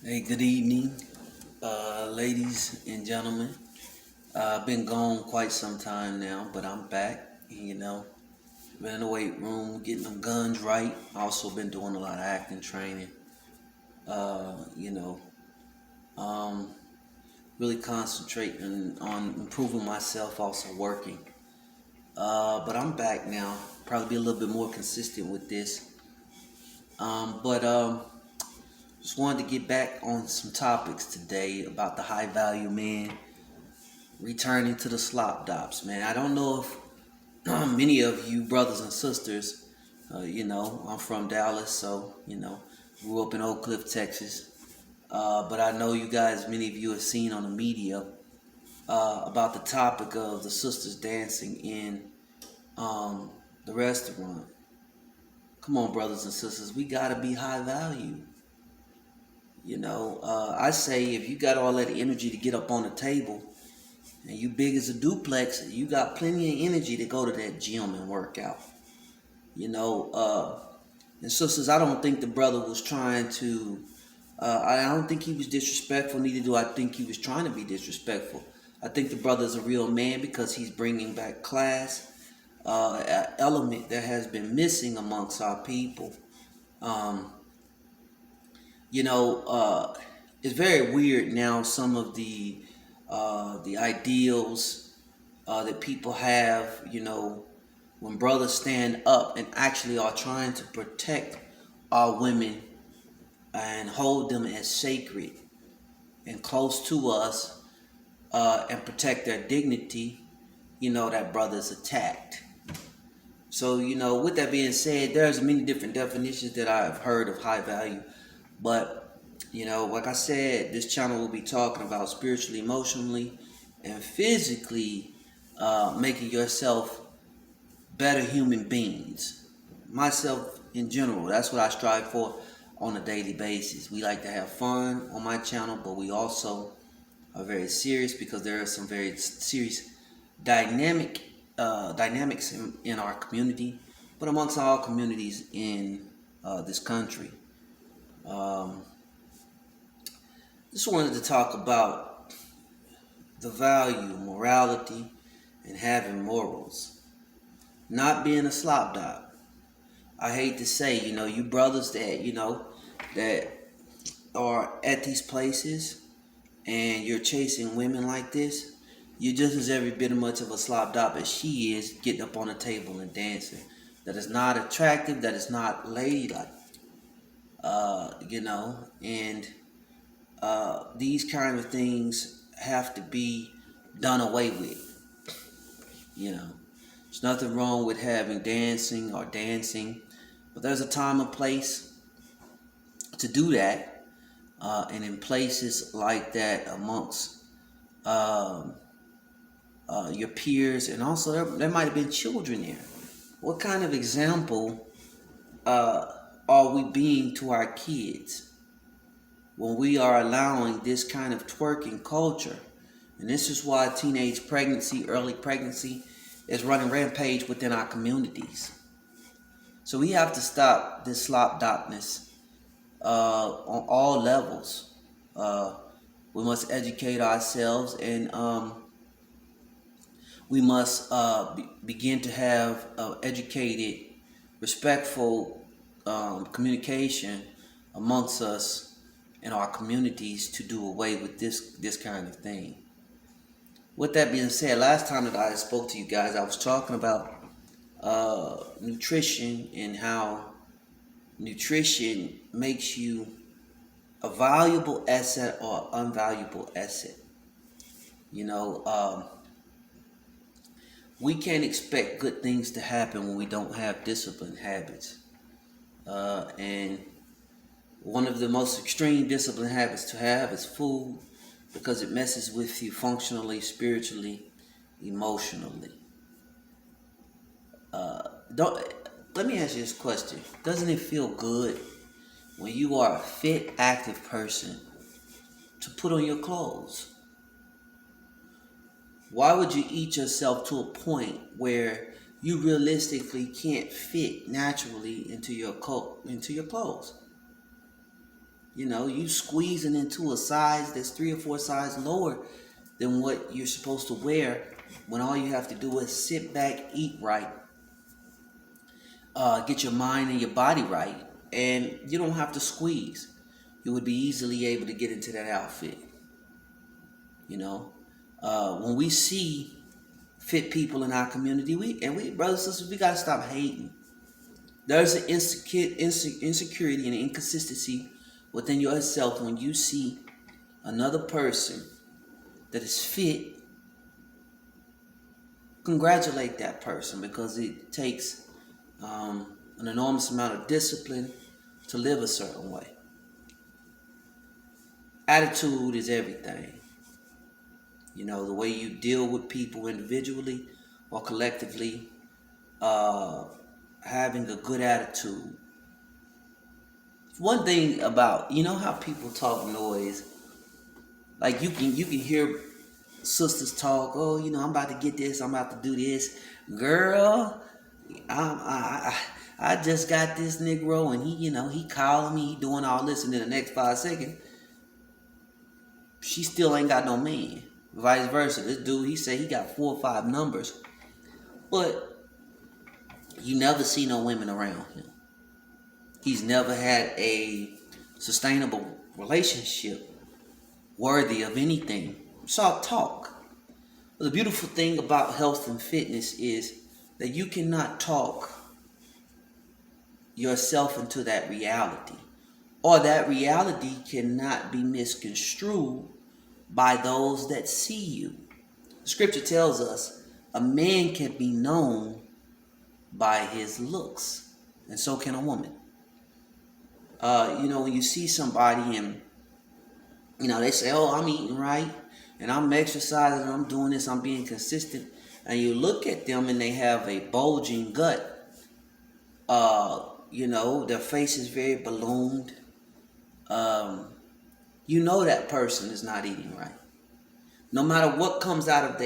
Hey, good evening, ladies and gentlemen. I've been gone quite some time now, but I'm back. Been in the weight room, getting them guns right. Also been doing a lot of acting training. Uh, you know, um, really concentrating on improving myself. Also working. But I'm back now. Probably be a little bit more consistent with this. But just wanted to get back on some topics today about the high value man returning to the slop dops, man. I don't know if many of you brothers and sisters, I'm from Dallas, so, grew up in Oak Cliff, Texas. But I know you guys, many of you have seen on the media about the topic of the sisters dancing in um, the restaurant. Come on, brothers and sisters, we gotta be high value. I say if you got all that energy to get up on the table, and you big as a duplex, you got plenty of energy to go to that gym and work out. You know, uh, and sisters, I don't think the brother was trying to, I don't think he was disrespectful, neither do I think he was trying to be disrespectful. I think the brother is a real man because he's bringing back class, an element that has been missing amongst our people. Um, you know, it's very weird now, some of the ideals that people have, when brothers stand up and actually are trying to protect our women and hold them as sacred and close to us and protect their dignity, that brother's attacked. So, with that being said, there's many different definitions that I've heard of high value. But, like I said, this channel will be talking about spiritually, emotionally, and physically making yourself better human beings. Myself in general, that's what I strive for on a daily basis. We like to have fun on my channel, but we also are very serious because there are some very serious dynamics in our community, but amongst all communities in this country. Um, just wanted to talk about the value, morality, and having morals. Not being a slop dog. I hate to say, you brothers that, that are at these places and you're chasing women like this, you're just as every bit as much of a slop dop as she is getting up on the table and dancing. That is not attractive, that is not ladylike. And these kind of things have to be done away with, you know. There's nothing wrong with having dancing, but there's a time and place to do that. And in places like that, amongst um, your peers, and also there might have been children there. What kind of example uh, are we being to our kids when we are allowing this kind of twerking culture? And this is why teenage pregnancy, early pregnancy, is running rampage within our communities. So we have to stop this slop dopness on all levels. Uh, we must educate ourselves, and we must begin to have educated, respectful communication amongst us in our communities to do away with this kind of thing. With that being said, last time that I spoke to you guys, I was talking about nutrition and how nutrition makes you a valuable asset or unvaluable asset. You know, we can't expect good things to happen when we don't have disciplined habits. And one of the most extreme disciplined habits to have is food because it messes with you functionally, spiritually, emotionally. Don't Let me ask you this question. Doesn't it feel good when you are a fit, active person to put on your clothes? Why would you eat yourself to a point where you realistically can't fit naturally into your clothes? You know, you squeezing into a size that's 3 or 4 sizes lower than what you're supposed to wear, when all you have to do is sit back, eat right, get your mind and your body right, and you don't have to squeeze. You would be easily able to get into that outfit. You know, when we see fit people in our community, we brothers and sisters, we gotta stop hating. There's an insecurity and inconsistency within yourself when you see another person that is fit. Congratulate that person, because it takes an enormous amount of discipline to live a certain way. Attitude is everything. You know, the way you deal with people individually or collectively, having a good attitude. One thing about, you know how people talk noise, like you can hear sisters talk, oh, you know, I'm about to get this, I'm about to do this. Girl, I just got this Negro, and he calling me, he doing all this, and then the next 5 seconds, she still ain't got no man. Vice versa. This dude, he said he got 4 or 5 numbers, but you never see no women around him. He's never had a sustainable relationship worthy of anything. So talk. But the beautiful thing about health and fitness is that you cannot talk yourself into that reality, or that reality cannot be misconstrued by those that see you. Scripture tells us a man can be known by his looks, and so can a woman. When you see somebody and they say, "Oh, I'm eating right, and I'm exercising, I'm doing this, I'm being consistent," and you look at them and they have a bulging gut. Their face is very ballooned. That person is not eating right. No matter what comes out of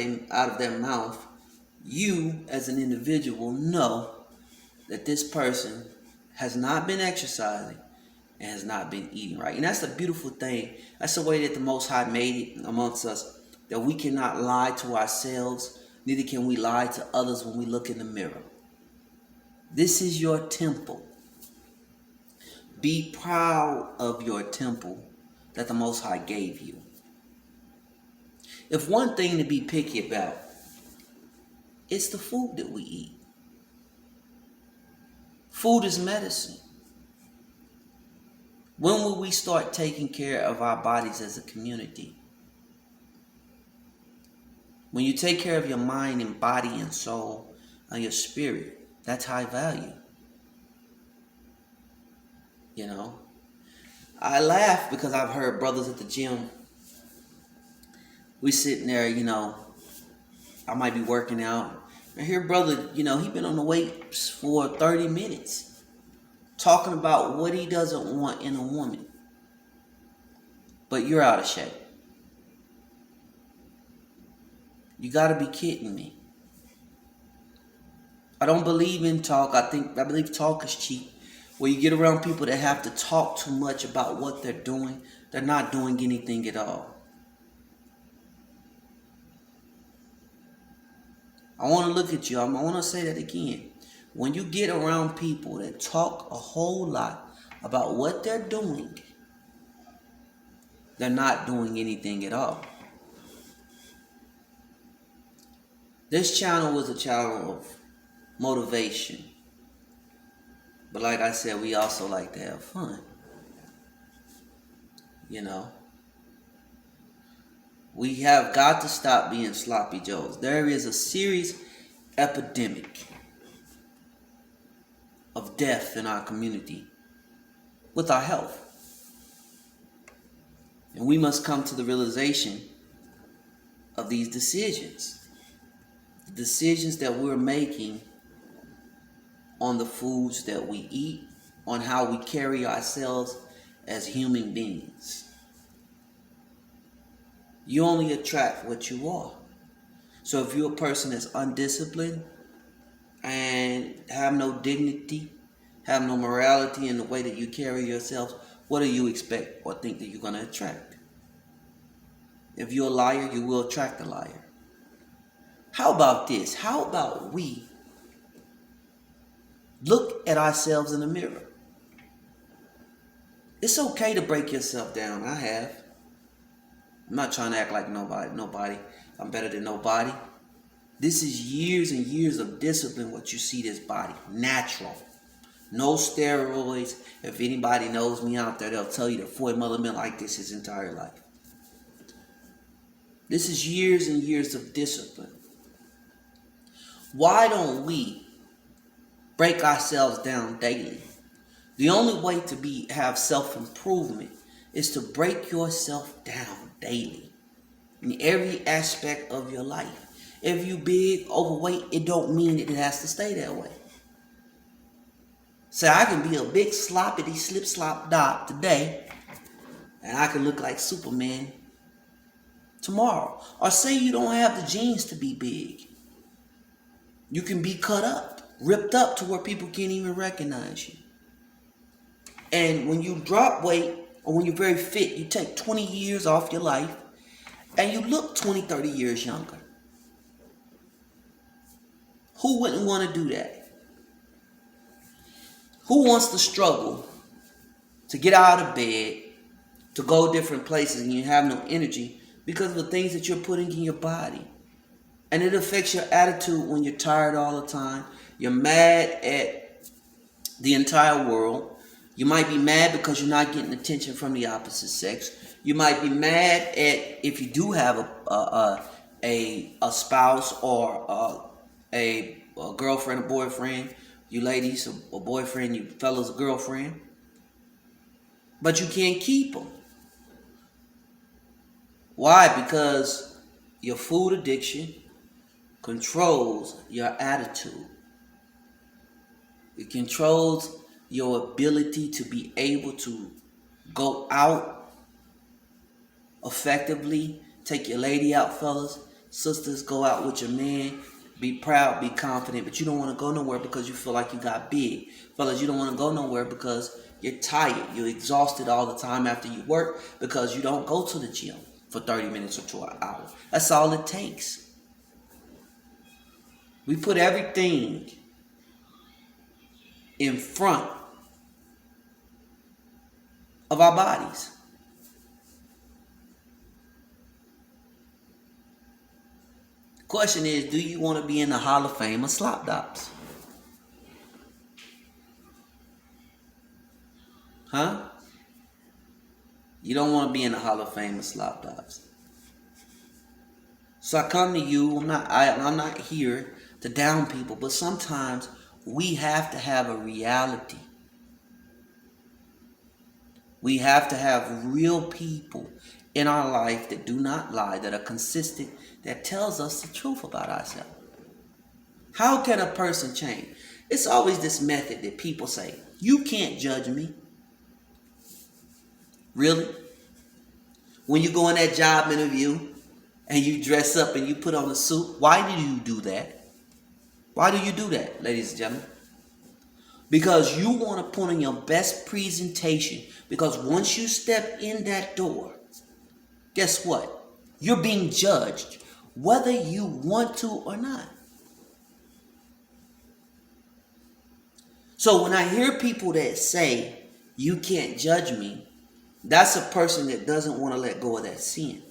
their mouth, you as an individual know that this person has not been exercising and has not been eating right. And that's the beautiful thing. That's the way that the Most High made it amongst us, that we cannot lie to ourselves, neither can we lie to others when we look in the mirror. This is your temple. Be proud of your temple that the Most High gave you. If one thing to be picky about, it's the food that we eat. Food is medicine. When will we start taking care of our bodies as a community? When you take care of your mind and body and soul and your spirit, that's high value. I laugh because I've heard brothers at the gym. We sitting there, I might be working out. I hear brother, he been on the weights for 30 minutes talking about what he doesn't want in a woman. But you're out of shape. You got to be kidding me. I don't believe in talk. I believe talk is cheap. Where you get around people that have to talk too much about what they're doing, they're not doing anything at all. I want to look at you. I want to say that again. When you get around people that talk a whole lot about what they're doing, they're not doing anything at all. This channel was a channel of motivation. But like I said, we also like to have fun. We have got to stop being sloppy joes. There is a serious epidemic of death in our community with our health. And we must come to the realization of these decisions. The decisions that we're making on the foods that we eat, on how we carry ourselves as human beings. You only attract what you are. So if you're a person that's undisciplined and have no dignity, have no morality in the way that you carry yourself, what do you expect or think that you're going to attract? If you're a liar, you will attract a liar. How about this? How about we look at ourselves in the mirror? It's okay to break yourself down. I have. I'm not trying to act like nobody. I'm better than nobody. This is years and years of discipline, what you see this body. Natural. No steroids. If anybody knows me out there, they'll tell you that Floyd Mother been like this his entire life. This is years and years of discipline. Why don't we break ourselves down daily? The only way to have self-improvement is to break yourself down daily in every aspect of your life. If you big, overweight, it don't mean that it has to stay that way. So I can be a big sloppity slip slop dot today, and I can look like Superman tomorrow. Or say you don't have the genes to be big. You can be cut up, ripped up to where people can't even recognize you. And when you drop weight, or when you're very fit, you take 20 years off your life, and you look 20, 30 years younger. Who wouldn't want to do that? Who wants to struggle to get out of bed, to go different places, and you have no energy because of the things that you're putting in your body? And it affects your attitude when you're tired all the time. You're mad at the entire world. You might be mad because you're not getting attention from the opposite sex. You might be mad at if you do have a spouse or a girlfriend or boyfriend. You ladies, a boyfriend, you fellas, a girlfriend. But you can't keep them. Why? Because your food addiction controls your attitude. It controls your ability to be able to go out effectively. Take your lady out, fellas. Sisters, go out with your man. Be proud, be confident, but you don't want to go nowhere because you feel like you got big. Fellas, you don't want to go nowhere because you're tired. You're exhausted all the time after you work because you don't go to the gym for 30 minutes or to an hour. That's all it takes. We put everything in front of our bodies. Question is, do you want to be in the Hall of Fame of slop dops? Huh? You don't want to be in the Hall of Fame of slop dops. So I come to you, I'm not here to down people, but sometimes we have to have a reality. We have to have real people in our life that do not lie, that are consistent, that tells us the truth about ourselves. How can a person change? It's always this method that people say, you can't judge me. Really? When you go in that job interview and you dress up and you put on a suit, why do you do that? Why do you do that, ladies and gentlemen? Because you want to put on your best presentation. Because once you step in that door, guess what? You're being judged whether you want to or not. So when I hear people that say, you can't judge me, that's a person that doesn't want to let go of that sin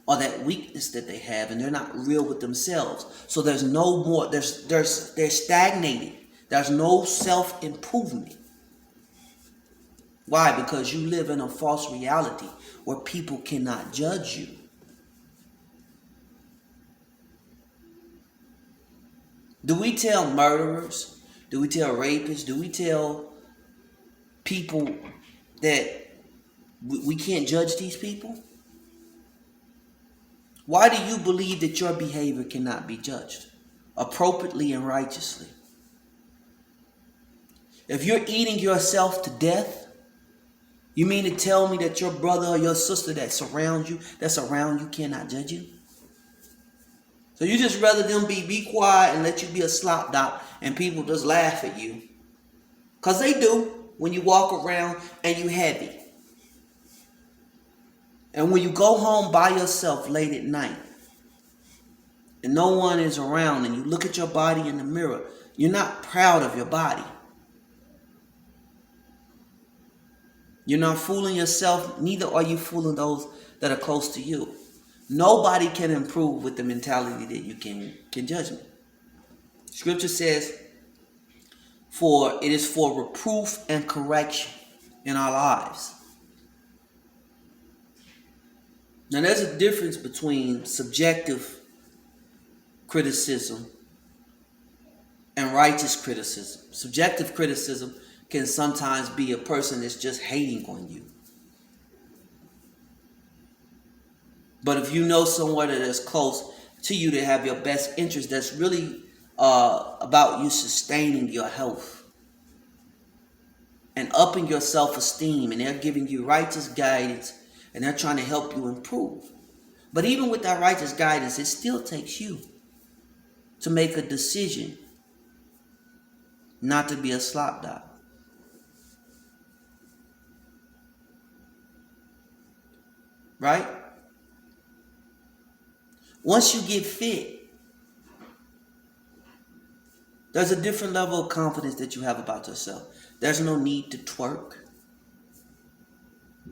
or that weakness that they have, and they're not real with themselves. So there's no more, they're stagnated. There's no self-improvement. Why? Because you live in a false reality where people cannot judge you. Do we tell murderers? Do we tell rapists? Do we tell people that we can't judge these people? Why do you believe that your behavior cannot be judged appropriately and righteously? If you're eating yourself to death, you mean to tell me that your brother or your sister that's around you cannot judge you? So you just rather them be quiet and let you be a slop dot and people just laugh at you. Because they do when you walk around and you heavy. And when you go home by yourself late at night and no one is around and you look at your body in the mirror, you're not proud of your body. You're not fooling yourself, neither are you fooling those that are close to you. Nobody can improve with the mentality that you can judge me. Scripture says, for it is for reproof and correction in our lives. Now there's a difference between subjective criticism and righteous criticism. Subjective criticism can sometimes be a person that's just hating on you. But if you know someone that is close to you to have your best interest, that's really about you sustaining your health and upping your self-esteem, and they're giving you righteous guidance and they're trying to help you improve. But even with that righteous guidance, it still takes you to make a decision not to be a slop dog. Right? Once you get fit, there's a different level of confidence that you have about yourself. There's no need to twerk.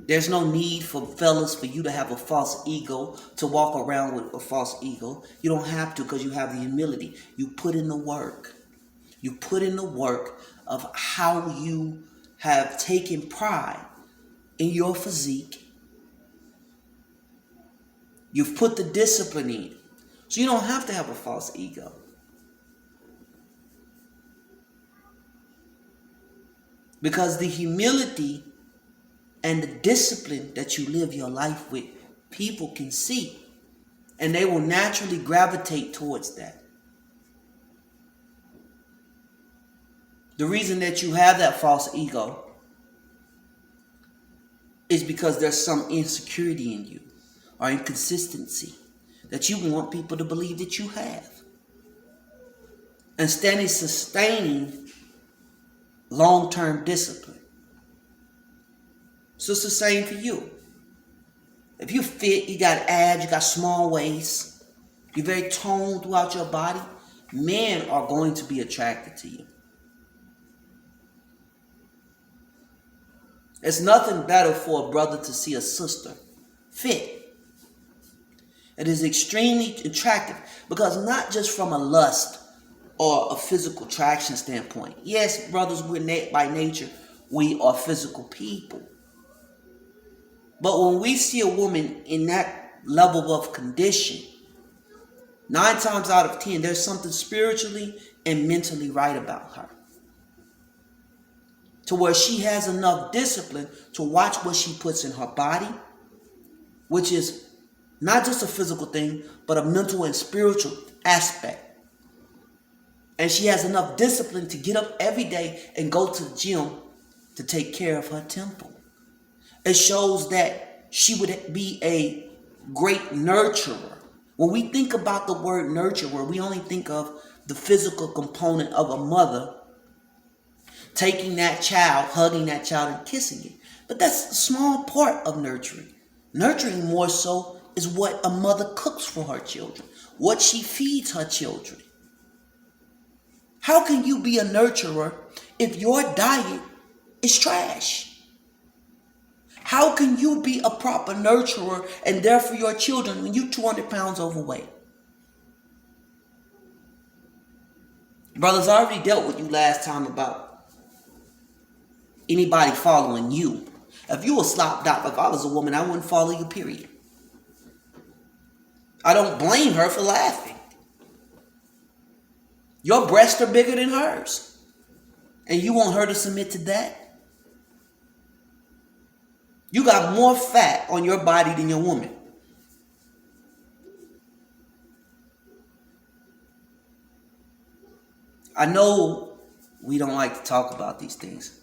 There's no need for fellas for you to have a false ego, to walk around with a false ego. You don't have to, because you have the humility. You put in the work. You put in the work of how you have taken pride in your physique. You've put the discipline in. So you don't have to have a false ego. Because the humility and the discipline that you live your life with, people can see. And they will naturally gravitate towards that. The reason that you have that false ego is because there's some insecurity in you or inconsistency that you want people to believe that you have. And sustaining long-term discipline. So it's the same for you. If you're fit, you got abs, you got small waist, you're very toned throughout your body, men are going to be attracted to you. It's nothing better for a brother to see a sister fit. It is extremely attractive, because not just from a lust or a physical attraction standpoint. Yes, brothers, by nature, we are physical people. But when we see a woman in that level of condition, 9 times out of 10, there's something spiritually and mentally right about her. To where she has enough discipline to watch what she puts in her body, which is not just a physical thing, but a mental and spiritual aspect. And she has enough discipline to get up every day and go to the gym to take care of her temple. It shows that she would be a great nurturer. When we think about the word nurturer, we only think of the physical component of a mother taking that child, hugging that child, and kissing it. But that's a small part of nurturing. Nurturing more so is what a mother cooks for her children, what she feeds her children. How can you be a nurturer if your diet is trash? How can you be a proper nurturer and there for your children when you're 200 pounds overweight? Brothers, I already dealt with you last time about anybody following you. If you were slop dop, if I was a woman, I wouldn't follow you, period. I don't blame her for laughing. Your breasts are bigger than hers. And you want her to submit to that? You got more fat on your body than your woman. I know we don't like to talk about these things,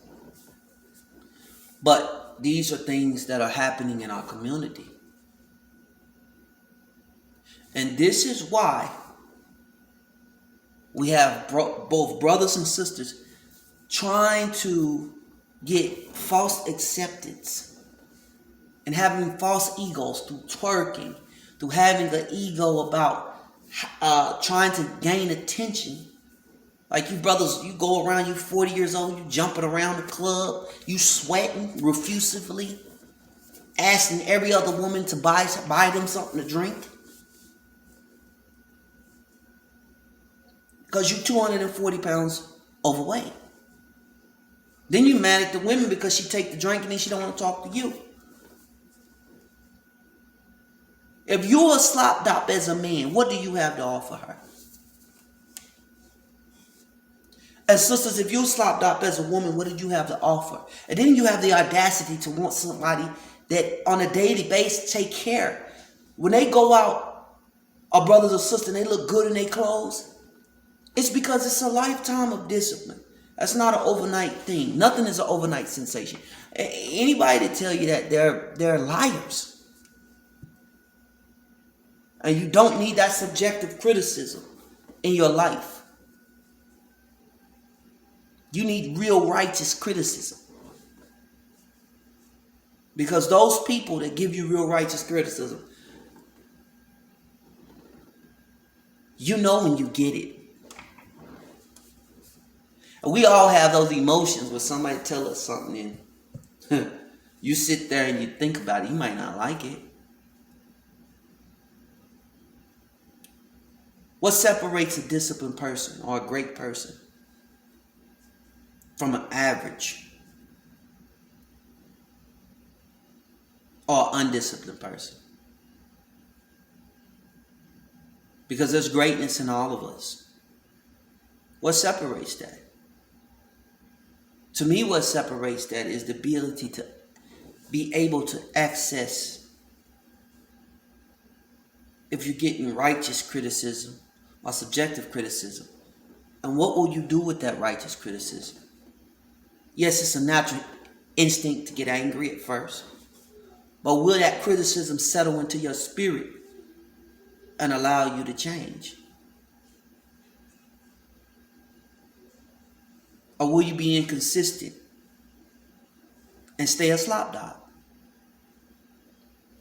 but these are things that are happening in our community. And this is why we have both brothers and sisters trying to get false acceptance and having false egos through twerking, through having an ego about trying to gain attention. Like you brothers, you go around, you 40 years old, you jumping around the club, you sweating refusively, asking every other woman to buy them something to drink. Because you're 240 pounds overweight. Then you mad at the women because she take the drink and then she don't want to talk to you. If you're a slop dop as a man, what do you have to offer her? And sisters, if you're slop dop as a woman, what did you have to offer? And then you have the audacity to want somebody that on a daily basis take care. When they go out, our brothers or sisters, and they look good in their clothes, it's because it's a lifetime of discipline. That's not an overnight thing. Nothing is an overnight sensation. Anybody that tell you that, they're liars. And you don't need that subjective criticism in your life. You need real righteous criticism. Because those people that give you real righteous criticism, you know when you get it. And we all have those emotions when somebody tell us something and you sit there and you think about it. You might not like it. What separates a disciplined person or a great person from an average or undisciplined person? Because there's greatness in all of us. What separates that? To me, what separates that is the ability to be able to access, if you're getting righteous criticism or subjective criticism, and what will you do with that righteous criticism? Yes, it's a natural instinct to get angry at first, but will that criticism settle into your spirit and allow you to change? Or will you be inconsistent and stay a slop dog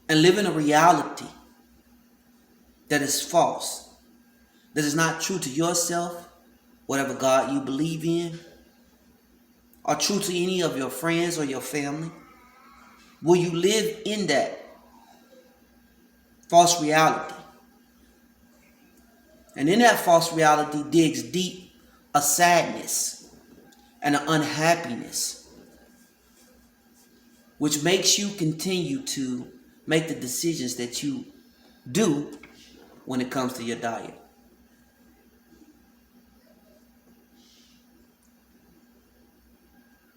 and live in a reality that is false, that is not true to yourself, whatever God you believe in, or true to any of your friends or your family? Will you live in that false reality? And in that false reality digs deep a sadness and an unhappiness, which makes you continue to make the decisions that you do when it comes to your diet.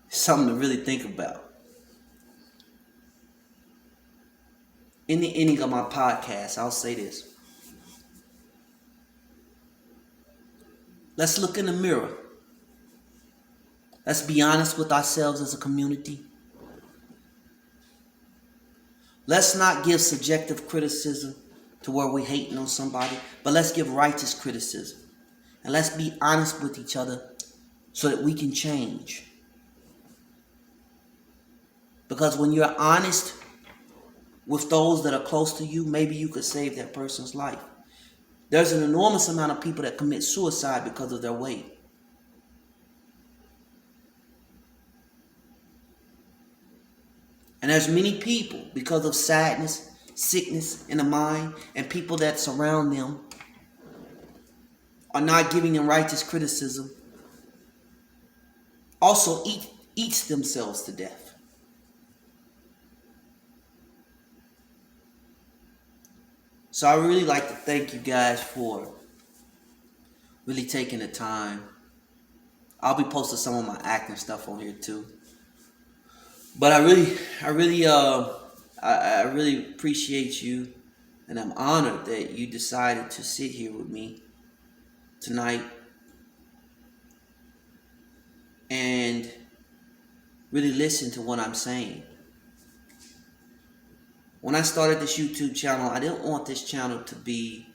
Something to really think about. In the ending of my podcast, I'll say this. Let's look in the mirror. Let's be honest with ourselves as a community. Let's not give subjective criticism to where we're hating on somebody, but let's give righteous criticism. And let's be honest with each other so that we can change. Because when you're honest with those that are close to you, maybe you could save that person's life. There's an enormous amount of people that commit suicide because of their weight. And there's many people, because of sadness, sickness in the mind, and people that surround them are not giving them righteous criticism, also eats themselves to death. So I really like to thank you guys for really taking the time. I'll be posting some of my acting stuff on here too. But I really appreciate you, and I'm honored that you decided to sit here with me tonight and really listen to what I'm saying. When I started this YouTube channel, I didn't want this channel to be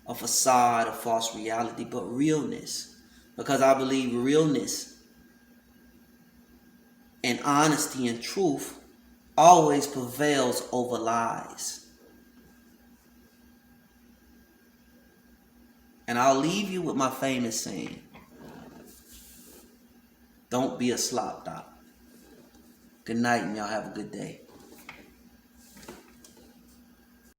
a facade of false reality, but realness. Because I believe realness and honesty and truth always prevails over lies. And I'll leave you with my famous saying, don't be a slop, doc. Good night, and y'all have a good day.